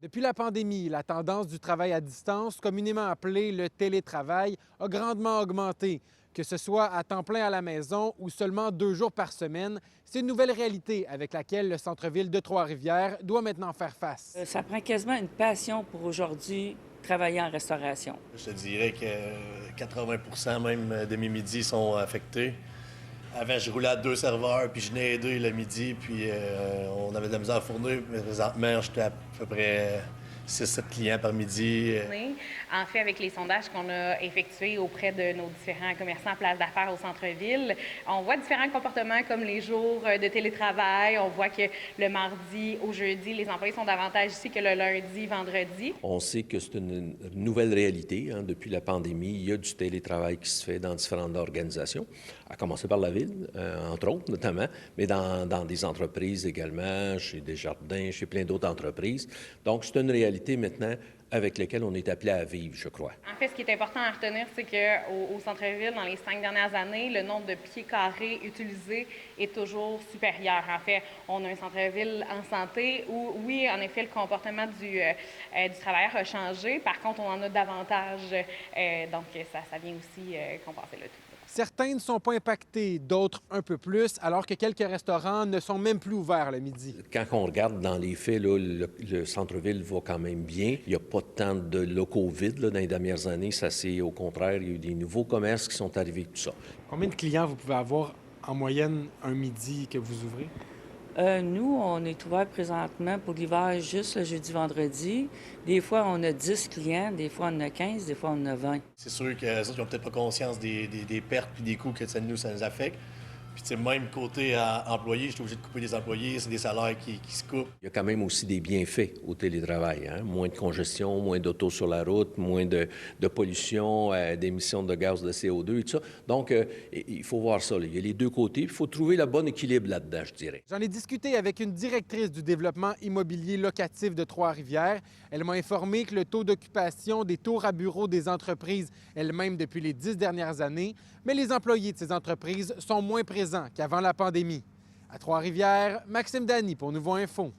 Depuis la pandémie, la tendance du travail à distance, communément appelé le télétravail, a grandement augmenté. Que ce soit à temps plein à la maison ou seulement 2 jours par semaine, c'est une nouvelle réalité avec laquelle le centre-ville de Trois-Rivières doit maintenant faire face. Ça prend quasiment une passion pour aujourd'hui travailler en restauration. Je te dirais que 80 même de mes midis sont affectés. Avant, je roulais à 2 serveurs, puis je venais aider le midi, puis on avait de la misère à fournir. Mais présentement, j'étais à peu près 6-7 clients par midi. En fait, avec les sondages qu'on a effectués auprès de nos différents commerçants places d'affaires au centre-ville, on voit différents comportements comme les jours de télétravail. On voit que le mardi au jeudi, les employés sont davantage ici que le lundi, vendredi. On sait que c'est une nouvelle réalité. Depuis la pandémie, il y a du télétravail qui se fait dans différentes organisations, à commencer par la ville, entre autres notamment, mais dans des entreprises également, chez Desjardins, chez plein d'autres entreprises. Donc, c'est une réalité maintenant avec laquelle on est appelé à vivre, je crois. En fait, ce qui est important à retenir, c'est qu'au centre-ville, dans les 5 dernières années, le nombre de pieds carrés utilisés est toujours supérieur. En fait, on a un centre-ville en santé où, oui, en effet, le comportement du travailleur a changé. Par contre, on en a davantage. Donc, ça vient aussi compenser le tout. Certains ne sont pas impactés, d'autres un peu plus, alors que quelques restaurants ne sont même plus ouverts le midi. Quand on regarde dans les faits, là, le centre-ville va quand même bien. Il n'y a pas tant de locaux vides dans les dernières années. Ça, c'est au contraire, il y a eu des nouveaux commerces qui sont arrivés, tout ça. Combien de clients vous pouvez avoir en moyenne un midi que vous ouvrez? Nous, on est ouvert présentement pour l'hiver juste le jeudi-vendredi. Des fois, on a 10 clients, des fois, on a 15, des fois, on a 20. C'est sûr que les autres n'ont peut-être pas conscience des pertes puis des coûts que ça nous affecte. Puis, tu sais, même côté employé, je suis obligé de couper des employés, c'est des salaires qui se coupent. Il y a quand même aussi des bienfaits au télétravail. Moins de congestion, moins d'autos sur la route, moins de pollution, d'émissions de gaz de CO2 et tout ça. Donc, il faut voir ça. Il y a les deux côtés. Il faut trouver le bon équilibre là-dedans, je dirais. J'en ai discuté avec une directrice du développement immobilier locatif de Trois-Rivières. Elle m'a informé que le taux d'occupation des tours à bureaux des entreprises est le même depuis les 10 dernières années, mais les employés de ces entreprises sont moins présents qu'avant la pandémie. À Trois-Rivières, Maxime Dany pour Nouveau Info.